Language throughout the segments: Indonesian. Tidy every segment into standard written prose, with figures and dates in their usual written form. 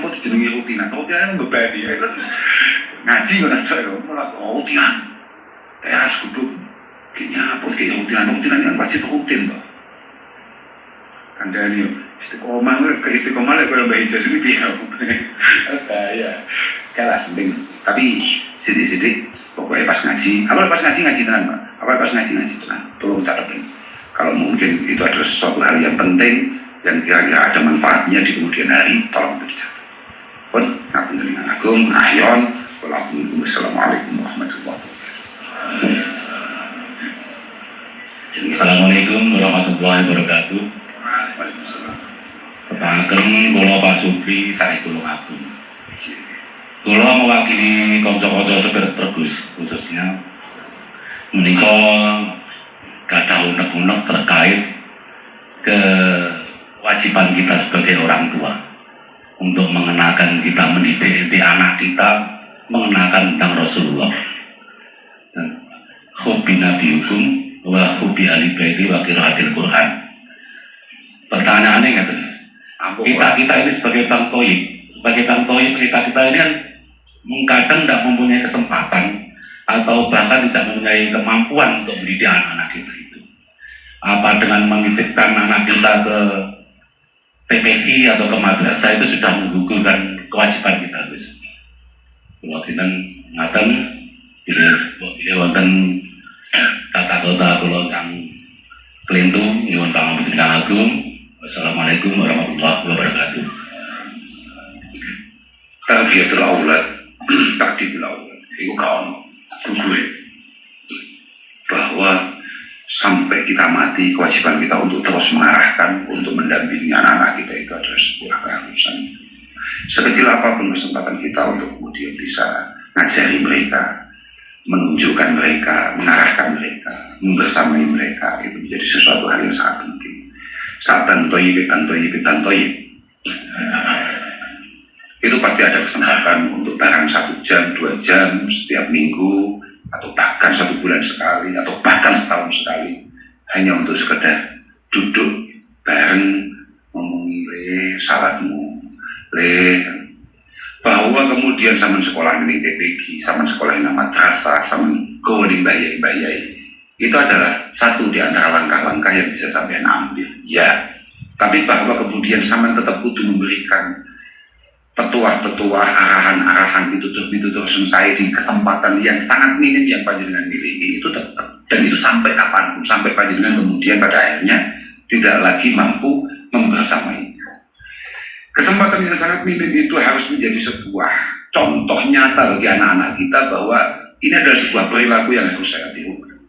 apa dijenengi rutinan? Rutinan mbebani ya kan. Ngaji ngono tok ya, malah rutinan. Teras kudu kayaknya apa kayak rutinan yang wajib rutin kok. Kandani istiqomah ke istiqomah lek koyo Mbah Ijaz iki piye? Ya. Kalah penting. Tapi sithik-sithik pokoknya pas ngaji. Aku pas ngaji tenan, Pak. Aku pas ngaji tenan. Tolong catetin. Kalau mungkin itu adalah sesuatu hal yang penting yang kira-kira ada manfaatnya di kemudian hari, tolong dicatat. Pun ngapunten agung, ahyon, wassalamualaikum warahmatullahi wabarakatuh. Assalamualaikum warahmatullahi wabarakatuh. Waalaikumsalam. Ketanken kula Pak Supri Saiful Agung. Kula mewakili kanca-kanca Sepir Tergus khususnya menika gadah unek-unek terkait kewajiban kita sebagai orang tua untuk mengenalkan kita mendidik di anak kita, mengenalkan tentang Rasulullah dan hobi Nabi hukum wa hobi ahli baiti wa qiraatil Quran. Pertanyaannya nggak kita ini sebagai bang toib kita ini kan kadang tidak mempunyai kesempatan atau bahkan tidak mempunyai kemampuan untuk mendidik anak-anak kita itu. Apa dengan menitipkan anak kita ke TPI atau ke madrasah itu sudah menggugurkan kewajiban kita, Gus. Kalau kita ngaten, bila wonten tata kota kalau yang kelintu, nyuwun pangapunten Kang Agung. Wassalamualaikum warahmatullahi wabarakatuh. Tarbiyatul aulad, takdibul aulad. Iku kaon gue bahwa sampai kita mati kewajiban kita untuk terus mengarahkan, untuk mendampingi anak-anak kita itu adalah sebuah keharusan. Sekecil apapun kesempatan kita untuk kemudian bisa ngajari mereka, menunjukkan mereka, mengarahkan mereka, membersamai mereka, itu menjadi sesuatu hal yang sangat penting. Satan toyib, itu pasti ada kesempatan untuk barang 1 jam, 2 jam setiap minggu, atau bahkan 1 bulan sekali, atau bahkan setahun sekali, hanya untuk sekedar duduk bareng ngomongi salatmu, bahwa kemudian sama sekolah ini TPG, sama sekolah ini madrasah, sama goling bayai, itu adalah satu di antara langkah-langkah yang bisa sampai ambil, ya. Tapi bahwa kemudian sama tetap kudu memberikan petuah-petuah, arahan-arahan, pitutuh-pitutuh saya di kesempatan yang sangat minim yang panjenengan miliki itu tetap, dan itu sampai kapanpun, sampai panjenengan kemudian pada akhirnya tidak lagi mampu membersamainya. Kesempatan yang sangat minim itu harus menjadi sebuah contoh nyata bagi anak-anak kita bahwa ini adalah sebuah perilaku yang harus saya tirukan.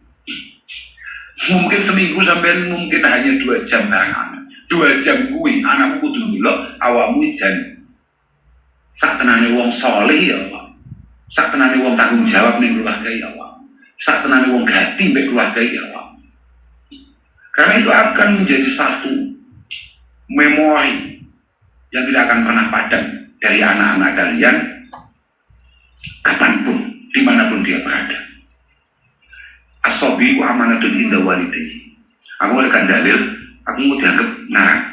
Mungkin seminggu sampai mungkin hanya 2 jam bareng anak, 2 jam kuwi anakmu kudu ndelok awakmu jan sak tenane wong saleh ya Allah, sak tenane wong tanggung jawab ning keluarga ya Allah, sak tenane wong gati mbek keluarga ya Allah. Karena itu akan menjadi satu memori yang tidak akan pernah padam dari anak-anak kalian kapanpun, dimanapun dia berada. Asobi wa amanatun inda walidayhi. Aku akan dalil, aku mau dianggap ngarang.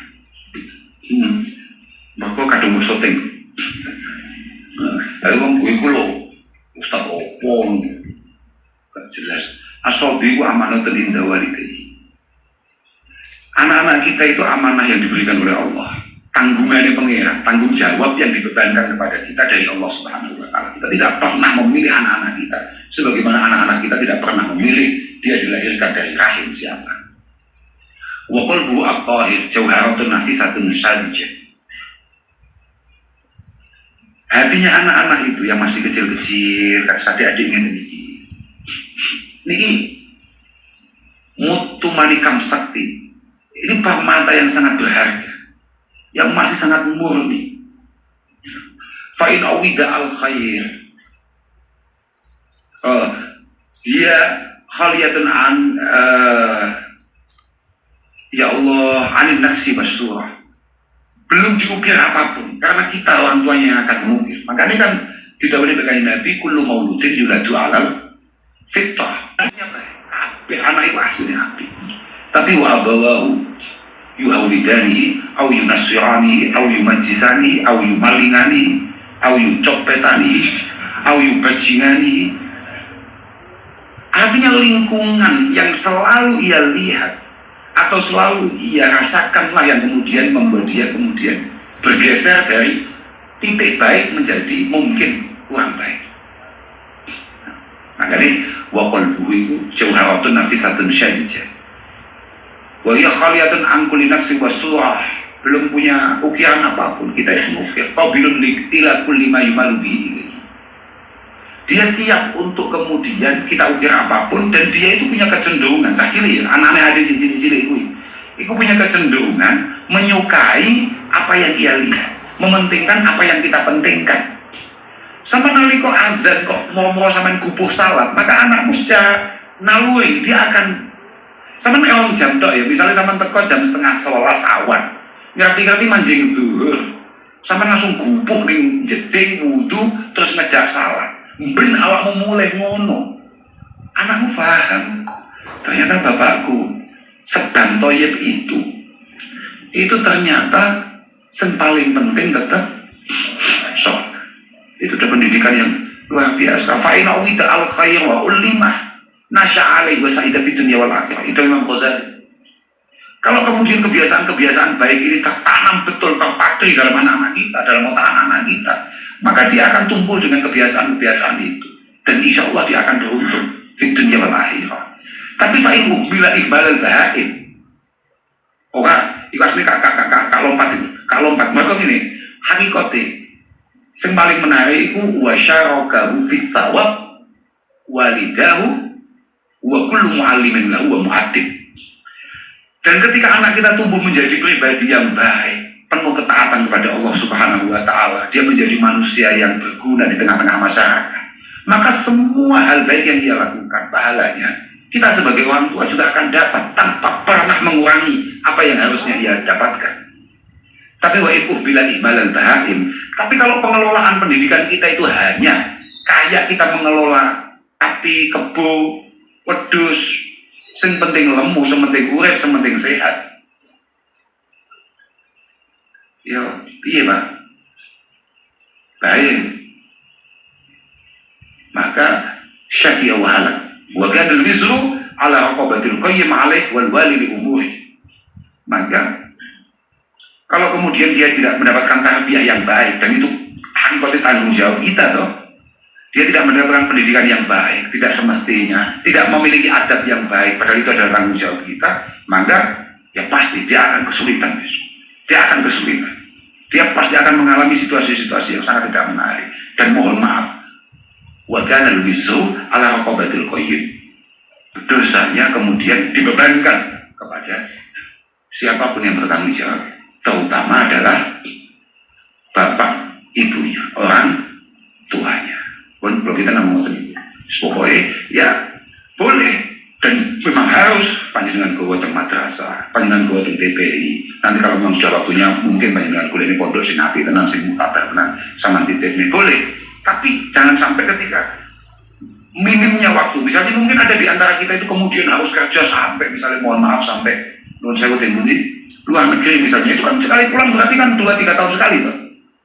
Maka kadung syuting. Ayo wong kuwi ku lho, Ustaz opo? Gak jelas. Asobi wa amanatun inda walidayhi. Anak-anak kita itu amanah yang diberikan oleh Allah. Tanggungannya pengeran, tanggung jawab yang dibebankan kepada kita dari Allah Subhanahu wa Ta'ala. Kita tidak pernah memilih anak-anak kita, sebagaimana anak-anak kita tidak pernah memilih dia dilahirkan dari rahim siapa. Wa qalbu at-tahir jawharatun nafisatun sadijah. Hatinya anak-anak itu yang masih kecil-kecil, adik-adiknya niki mutu manikam sakti. Ini permata yang sangat berharga, yang masih sangat murni. Fa'in awida al-khair, dia khaliyatun an ya Allah anin naksi basurah, belum diukir apapun, karena kita orang tuanya yang akan mengukir. Makanya kan tidak boleh berkata Nabi kullu mauludin yuladu alal fitrah. Anak itu aslinya api, tapi wa abawahu yuhawidani, au yunasirani, au yumajisani, au yumalingani, au yucopetani, au yubajingani. Artinya lingkungan yang selalu ia lihat atau selalu ia rasakanlah yang kemudian membuat dia kemudian bergeser dari titik baik menjadi mungkin kurang baik. Maka ini wa qalbuhu iku jawharatun nafisatun syadijah. Wa hiya khaliyatun an kulli nafsin wa surah. Belum punya ukiran apapun kita itu mukir. Qabilun ila kulli ma yumalu bihi. Dia siap untuk kemudian kita ukir apapun, dan dia itu punya kecenderungan. Tak cilik ya, anak-anak ada cilik-cilik itu punya kecenderungan menyukai apa yang ia lihat, mementingkan apa yang kita pentingkan. Sama naliko azan kok mau sampean gubuh salat, maka anakmu secara naluri dia akan sama orang jam tok ya, misalnya sampean teko jam 10:30 awan, ngerti-ngerti manjing dhuwur, sampean langsung gubuh ning jeding wudu terus ngejar salat. Ben awakmu mulai ngono, anakmu paham ternyata bapakku sedang toyib itu ternyata yang paling penting tetap sholat. Itu udah pendidikan yang luar biasa. Fa'ina wita al-khair wa ulimah nasya alaih wa sa'idah fi dunya wal akhirah. Itu Imam Ghazali. Kalau kemudian kebiasaan-kebiasaan baik ini tertanam betul, terpatri dalam anak-anak kita, dalam otak anak-anak kita, maka dia akan tumbuh dengan kebiasaan-kebiasaan itu, dan insya Allah dia akan beruntung fi dunya wal akhirah. Tapi fa'in uqbila iqbal al-bahaim, iku asli kak lompat maka ini hakikate yang paling menarik itu wasyarakahu fis sawab walidahu wa kullu muallimin lahu wa mu'addib. Dan ketika anak kita tumbuh menjadi pribadi yang baik, penuh ketaatan kepada Allah Subhanahu wa taala, dia menjadi manusia yang berguna di tengah-tengah masyarakat, maka semua hal baik yang dia lakukan, pahalanya kita sebagai orang tua juga akan dapat tanpa pernah mengurangi apa yang harusnya dia dapatkan. Tapi wa iquf bila ihmalal bahaim. Tapi kalau pengelolaan pendidikan kita itu hanya kayak kita mengelola api, kebo, wedus, sing penting lemu, sing penting urip, sing penting sehat. Ya, iya Pak. Baik. Maka syaqiya wa halak. Wa gadal wizru ala raqabatil qayyim alaih wal wali li umuri. Maka kalau kemudian dia tidak mendapatkan tarbiyah yang baik, dan itu hakikatnya tanggung jawab kita toh, dia tidak mendapatkan pendidikan yang baik, tidak semestinya, tidak memiliki adab yang baik, padahal itu adalah tanggung jawab kita, maka ya pasti dia akan kesulitan. Dia pasti akan mengalami situasi-situasi yang sangat tidak menarik. Dan mohon maaf, wa kana al-wizru ala raqabatil qayyim. Dosanya kemudian dibebankan kepada siapapun yang bertanggung jawab, terutama adalah bapak ibunya, orang tuanya. Kalau kita ngomong itu, pokoknya ya boleh, dan memang harus panjenengan gowo teng madrasah, panjenengan gowo teng TPI. Nanti kalau memang sudah waktunya, mungkin panjenengan kuliah di pondok sing apik tenan, sing mutabar tenan sama TPI boleh. Tapi jangan sampai ketika minimnya waktu, misalnya mungkin ada di antara kita itu kemudian harus kerja sampai misalnya mohon maaf sampai non sewu di luar negeri misalnya, itu kan sekali pulang berarti kan 2-3 tahun sekali toh.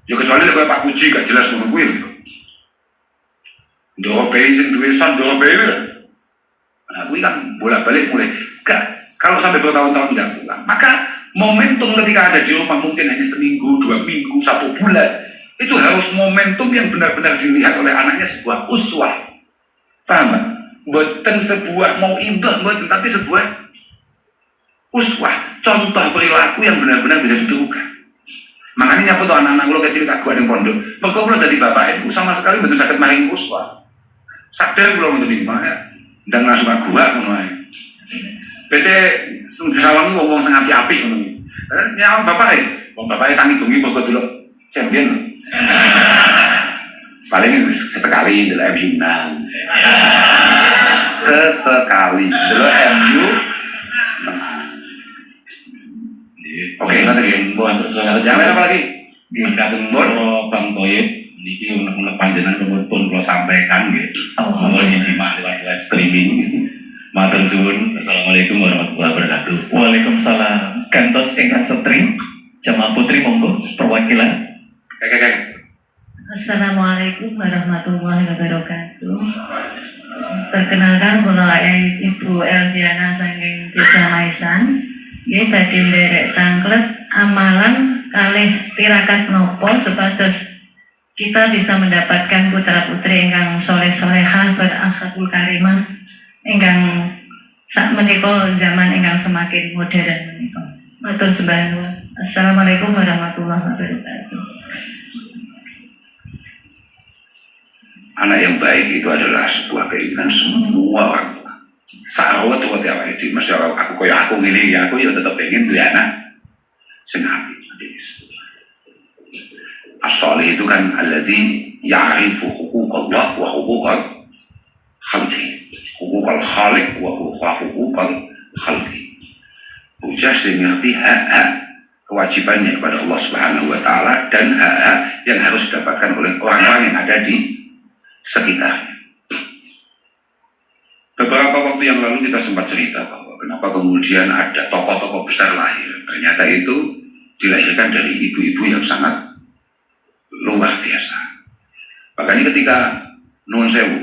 Ya kecuali kalau Pak Puji gak jelas ngono kuwi lho. Ndoro bayi sing duwe san ndoro bayi lho. Nah, kuwi kan bolak-balik mulai gak, kalau sampai bertahun-tahun tidak pulang, maka momentum ketika ada di rumah mungkin hanya seminggu, 2 minggu, 1 bulan, itu harus momentum yang benar-benar dilihat oleh anaknya, sebuah uswah. Paham? Bukan sebuah mau indah, tapi sebuah uswah, contoh perilaku yang benar-benar bisa ditirukan. Makanya nyapa tuh anak-anak lo kecil kaguan yang pondok, mereka lo dari bapak itu sama sekali betul sakit maring uswah. Sadar belum untuk dimana, dan langsung kaguan mulai. Beda sawangi wong sing api-api ngono. Nyawa bapake tangi bengi mergo dulu champion. Paling sesekali dulu MU menang. Sesekali dulu MU menang. Oke, nggak lagi. Bukan terus Jangan apa lagi? Kadang boro Bang Toyib niki unek-unek panjenengan pun kula sampaikan nggih. Monggo disimak lewat live streaming. Matur suwun. Assalamualaikum warahmatullahi wabarakatuh. Waalaikumsalam. Kantos ingkang setri, jamaah putri monggo perwakilan. Assalamualaikum warahmatullahi wabarakatuh. Perkenalkan kula Ibu Eldiana saking Desa Maisan. Nggih badhe nderek tanglet amalan kalih tirakat nopo supados kita bisa mendapatkan putra-putri ingkang soleh-solehah berakhlakul karimah ingkang sak menika zaman ingkang semakin modern menika. Matur sembah nuwun. Assalamualaikum warahmatullahi wabarakatuh. Anak yang baik itu adalah sebuah keinginan semua orang tua. Sarawat coba tiap hari di masyarakat aku kayak aku gini ya, aku ya tetap pengen punya anak senapi. As-salih itu kan alladzi ya'rifu huquqallah wa huquqal khalqi. Huquqal khaliq wa huquqal khalqi. Bocah sing ngerti hak-hak kewajibannya kepada Allah Subhanahu wa taala dan hak-hak yang harus didapatkan oleh orang-orang yang ada di sekitarnya. Beberapa waktu yang lalu kita sempat cerita bahwa kenapa kemudian ada tokoh-tokoh besar lahir. Ternyata itu dilahirkan dari ibu-ibu yang sangat luar biasa. Bahkan ketika Nuwun Sewu,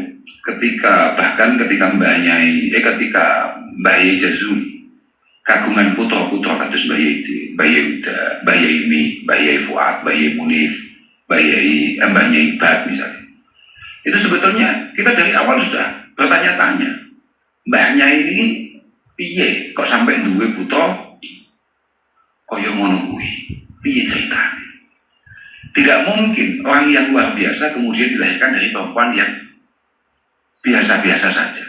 bahkan ketika Mbah Yai Jazuli kagungan putra-putra kados Mbah Yai Uda, Mbah Yai Mi, Mbah Yai Fuad, Mbah Yai Munif, Mbah Yai Bad misalnya. Itu sebetulnya kita dari awal sudah bertanya-tanya, mbahnya ini piye kok sampai duwe putra kaya ngono kuwi, piye ceritanya? Tidak mungkin orang yang luar biasa kemudian dilahirkan dari perempuan yang biasa-biasa saja.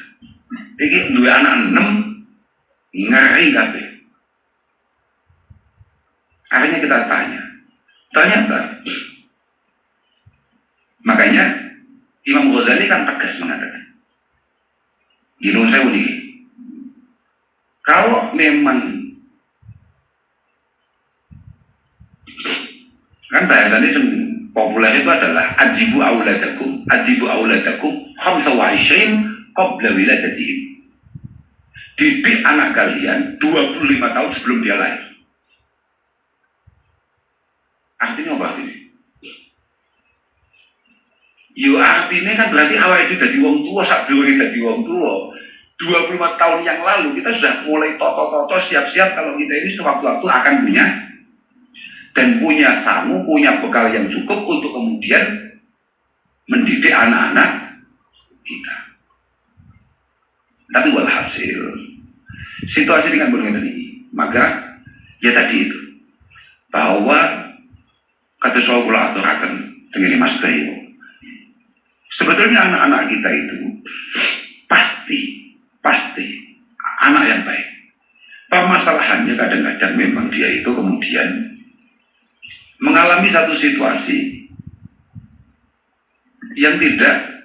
Iki duwe anak 6, ngeri kabeh. Akhirnya kita tanya, ternyata makanya Imam Ghazali kan tegas mengatakan, di Nuwun Sewu ini, kalau memang kan bahasanya populer itu adalah adibu auladakum khamsa wa ishrin qabla wiladatihim. Didik anak kalian 25 tahun sebelum dia lahir. Artinya apa ini? Yo artinya kan berarti awal itu dari wong tua, sak durunge dadi wong tua. 25 tahun yang lalu kita sudah mulai toto-toto siap-siap kalau kita ini sewaktu-waktu akan punya dan punya sangu, punya bekal yang cukup untuk kemudian mendidik anak-anak kita. Tapi walhasil situasi dengan begini ini, maka ya tadi itu bahwa kata saya pula aturaken dengan Mas Bayu. Sebetulnya anak-anak kita itu pasti anak yang baik. Permasalahannya kadang-kadang memang dia itu kemudian mengalami satu situasi yang tidak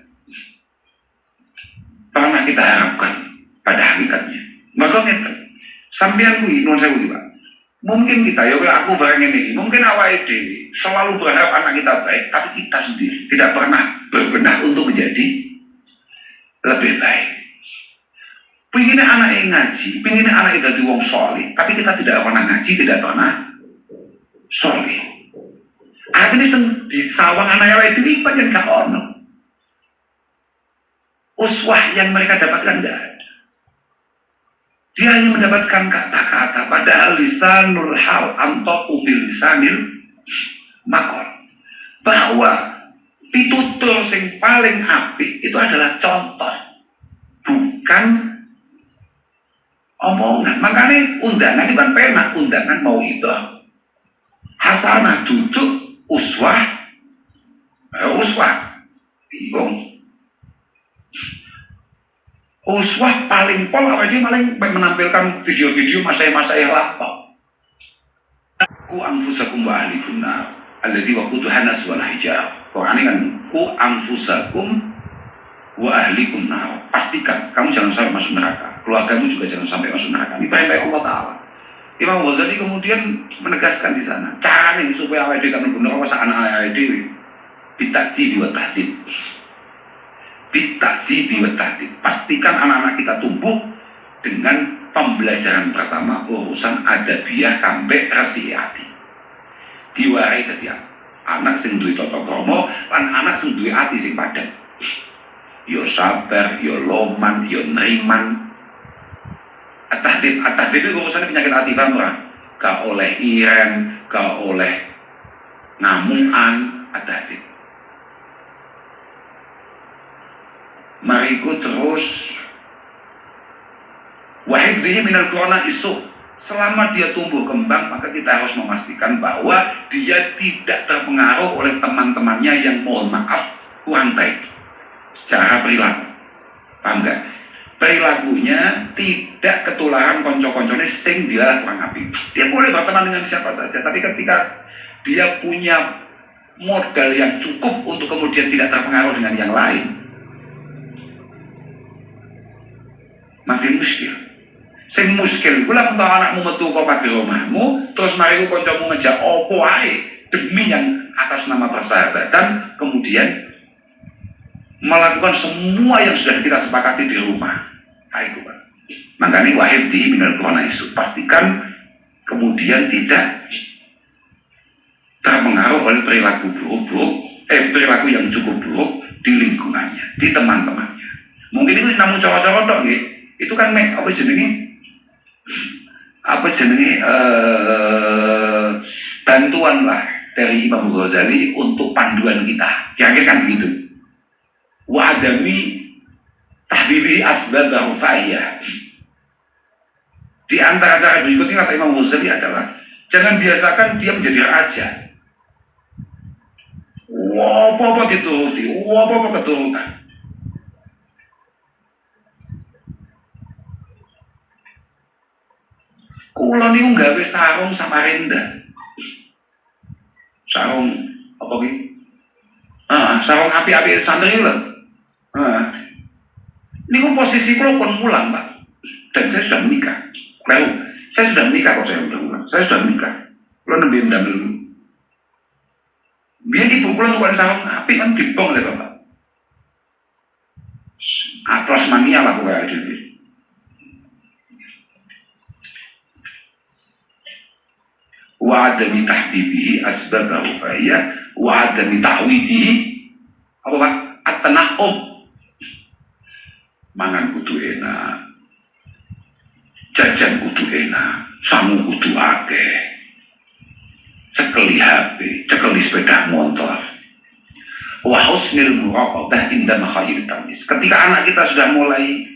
pernah kita harapkan pada hakikatnya. Maka ngeten, sampeyan kuwi nuwun sewu Pak. Mungkin kita ya kayak aku bareng ini, mungkin awake dhewe selalu berharap anak kita baik, tapi kita sendiri tidak pernah berbenah untuk menjadi lebih baik. Pengennya anak yang ngaji, pengennya anak yang jadi wong soleh, tapi kita tidak pernah ngaji, tidak pernah soleh. Akhirnya di sawang anak yang itu panjang gak ono. Uswah yang mereka dapatkan enggak ada. Dia hanya mendapatkan kata-kata, padahal lisanul hal antoku bil lisanil makor. Bahwa pitutur sing paling apik itu adalah contoh, bukan omongan. Makanya undangan itu kan penak, undangan mau itu hasanah duduk uswah, bingung. Uswah paling pol apa dia paling menampilkan video-video masai-masai lapor. Ku anfusakum wa ahlikum nar alladzi waquduha nas wal hijar. Qur'an kan ku anfusakum wa ahlikum nar. Pastikan kamu jangan sampai masuk neraka. Keluargamu juga jangan sampai masuk neraka. Ini perintah Allah Ta'ala. Imam Ghazali kemudian menegaskan di sana cara nih supaya awake dhewe kan bener apa sak anak awake dhewe. Bitati wa tahtib. Bitati wa tahtib. Pastikan anak-anak kita tumbuh dengan pembelajaran pertama urusan adabiah kampe rasiati. Diwarai dadi anak sing duwe tata krama lan anak sing duwe ati sing padhang. Yo sabar, yo loman, yo neriman. At-tahdzib itu urusan penyakit hati ora. Gak oleh iren, gak oleh ngamuan, at-tahdzib. Mariku terus wahifdhihi minal qurana isu. Selama dia tumbuh kembang, maka kita harus memastikan bahwa dia tidak terpengaruh oleh teman-temannya yang mohon maaf kurang baik secara perilaku. Paham gak? Perilakunya tidak ketularan konco-koncone sing dia kurang apik. Dia boleh berteman dengan siapa saja, tapi ketika dia punya modal yang cukup untuk kemudian tidak terpengaruh dengan yang lain, makin muskil. Sing muskil iku lek anakmu metu kok pagi omahmu, terus mari ku kancamu ngejak opo ae demi yang atas nama persahabatan, kemudian melakukan semua yang sudah kita sepakati di rumah. Ayo Pak. Makanya wahifdhihi minal qurana isu. Pastikan kemudian tidak terpengaruh oleh perilaku buruk-buruk, perilaku yang cukup buruk di lingkungannya, di teman-temannya. Mungkin itu namun cowok-cowok dong, itu kan apa jenenge bantuan lah dari Imam Ghazali untuk panduan kita. Kira-kira kan begitu. Wa adami tahbibi asbabahu fa'iyah. Di antara cara berikutnya kata Imam Ghazali adalah jangan biasakan dia menjadi raja. Wah, apa dituruti, apa keturutan. Kula niku nggawe sarung Samarinda. Sarung apa ki? Sarung api-api santri lho. Niku posisi kula pun mulang, Pak. Dan saya sudah menikah. Lalu, saya sudah menikah kok saya udah mulang. Saya sudah menikah. Kula nembe ndamel. Biar ibu kula nukuan sarung api kan dibong oleh Bapak. Atlas mania lah kula dhewe. Wa adami tahbibihi asbabahu fa'iyya wa adami ta'widihi apa Pak? At-tana'ub. Mangan kudu enak, jajan kudu enak, sangu kudu akeh, cekeli HP, cekeli sepeda motor. Wa husnil muraqabah inda makhayil tamis. Ketika anak kita sudah mulai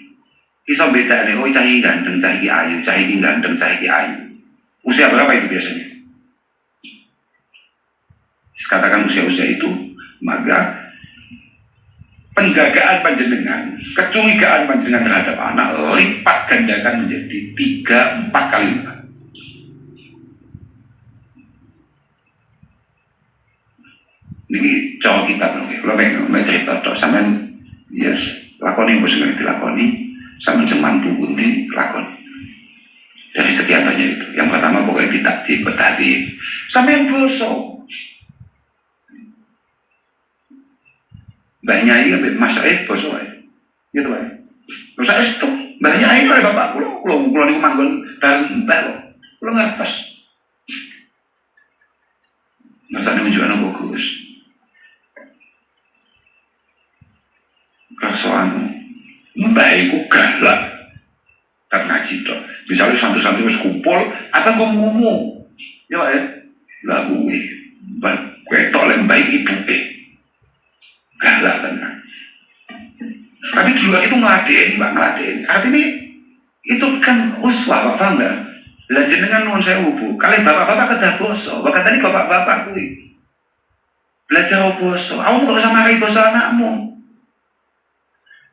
iso bedane, oh cah iki ganteng, cah iki ayu, cah iki ganteng, cah iki ayu. Usia berapa itu biasanya? Katakan usia-usia itu, maka penjagaan panjenengan, kecurigaan panjenengan terhadap anak lipat gandakan menjadi 3-4 kali lipat. Ini cowok kita belum ya, kalau pengen cerita toh, sampean yes, lakoni yang bisa dilakoni, sampean semampu bunti lakoni. Dari sekian banyak itu, yang pertama pokoknya ditakdir, bertakdir, sampean bosok. Mbak Nyai kan Mas Syekh bosok ae. Gitu ae. Terus saya itu Mbak Nyai kare bapak kula niku manggon bareng Mbak kok. Kula ngertos. Ngersane unjukan bagus. Kersoan Mbak iku galak. Tak ngaji tok. Misalnya santri-santri wis kumpul, apa ngomong. Ya Pak ya. Lah kuwi Mbak ketok le Mbak ibuke. Galak tenan. Tapi di luar itu ngeladeni Pak, ngeladeni. Artinya itu kan uswah, Pak, paham nggak? Lah jenengan nuwun sewu Bu, kali bapak-bapak kedah boso, bahkan tadi bapak-bapak kuwi belajar boso. Kamu nggak usah marahi boso anakmu.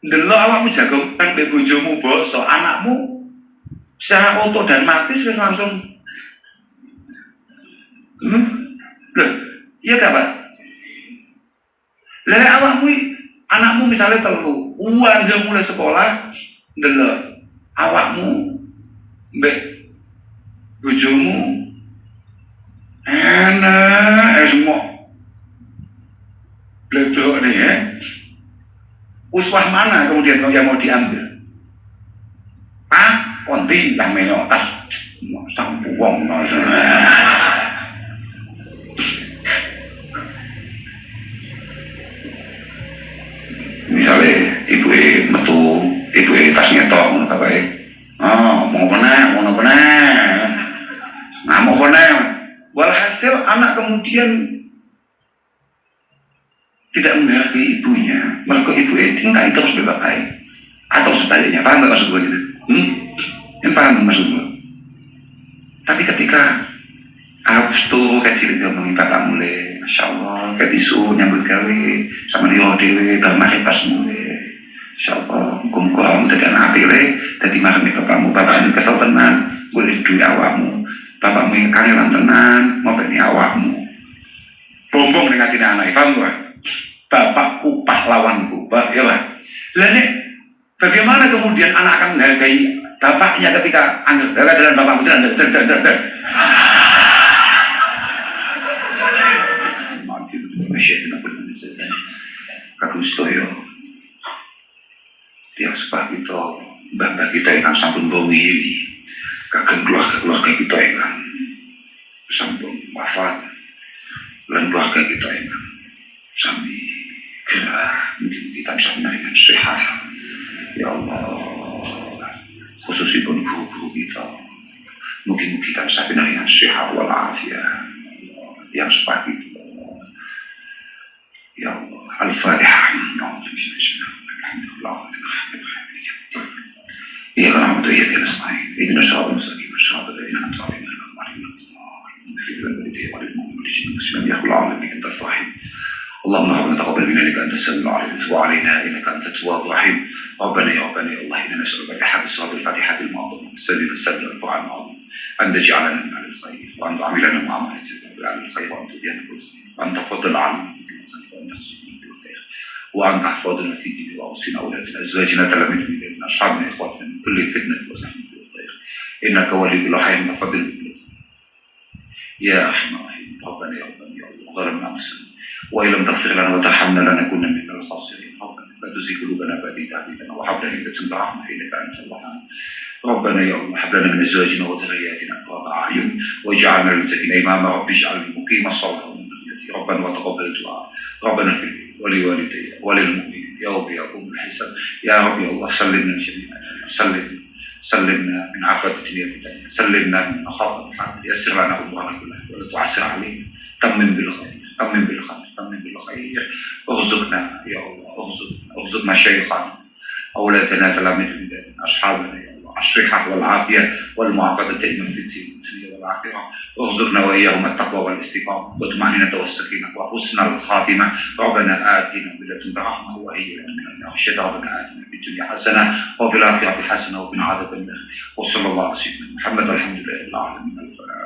Ndelok awakmu jago kan mbek bojomu boso, anakmu secara otomatis wis langsung Loh, iya gak Pak? Lah awakmu anakmu misalnya telu, uang dia mulai sekolah, ndelok awakmu mbek bojomu enak semua. Bledok nih ya. Uswah mana kemudian yang mau diambil? Pak, ngerti yang menyo tas sang wong misalnya ibu metu ibu tas nyetok ngono ta bae mau apa ngamuk apa walhasil anak kemudian tidak menghargai ibunya, mereka ibu tinggal terus bebakai atau sebaliknya, paham gak maksud gue gitu? Yang paham maksud gue? Tapi ketika Abis tuh kecil itu ngomongin bapak mulai, Masya Allah, kayak tisu nyambut gawe sama dia dewe, bermakai pas mulai, Masya Allah, kumkum, jadi anak api le, jadi makan bapakmu kesel tenan, boleh duit awakmu, bapakmu yang kangelan tenan, mau bani awakmu, bombong dengan tidak anak, paham gue? Bapakku pahlawanku, ya lah. Lalu bagaimana kemudian anak akan menghargai bapaknya ketika anggap dengan bapakmu tidak. Kagustoyo, tiang sebab itu mbak kita yang sampun bongi ini, kagem keluarga kita yang sampun wafat, dan keluarga kita yang sampai mungkin kita bisa menaikkan sehat, ya Allah, khususipun guru-guru kita, mungkin kita bisa menaikkan sehat walafiat, yang sebab itu, ya Allah, Al-Fatihah, ya Allah, ya kita semai, ini nasyarakat muslim, nasyarakat dari anak saleh, اللهم ربنا تقبل منا انك انت السميع العليم وتب علينا انك انت التواب الرحيم ربنا يا الله انا نسالك بحق الصلاه الفاتحه المعظمه السلم السلم القران العظيم ان تجعلنا من اهل الخير وان تعاملنا معامله اهل الخير وان تدينا بالخير وان تفضل علينا وان تحسبنا بالخير وان تحفظنا في دين واوصينا اولادنا ازواجنا تلاميذنا الينا اصحابنا اخواتنا من كل فتنه وزحمه بالخير انك ولي كل خير وفضل بالخير يا ارحم الراحمين ربنا يا الله ظلمنا انفسنا وإن لم تغفر لنا وترحمنا لنكون من الخاسرين ربنا لا تزغ قلوبنا بعد إذ هديتنا وهب لنا من لدنك رحمة إنك أنت الوهاب ربنا يا الله هب لنا من أزواجنا وذرياتنا قرة أعين واجعلنا للمتقين إماما رب اجعلني مقيم الصلاة ومن ذريتي ربنا وتقبل الدعاء ربنا اغفر لي ولوالدي وللمؤمنين يا رب يقوم الحساب يا رب يا الله سلمنا جميعا سلمنا من عافية الدنيا في الدنيا سلمنا من مخافة الحق يسر لنا أمورنا كلها ولا تعسر علينا تمم بالخير تمم بالخير ارزقنا يا الله ارزقنا شيخنا اولادنا تلاميذنا اصحابنا يا الله الصحه والعافيه والمعافاه الدائمه في الدنيا والاخره ارزقنا واياهم التقوى والاستقامه والطمانينه والسكينه وحسن الخاتمه ربنا اتنا من لدنك رحمه وهيئ لنا من امرنا رشدا ربنا اتنا في الدنيا حسنه وفي الاخره حسنه وقنا عذاب النار وصلى الله على سيدنا محمد والحمد لله رب العالمين الفاتحه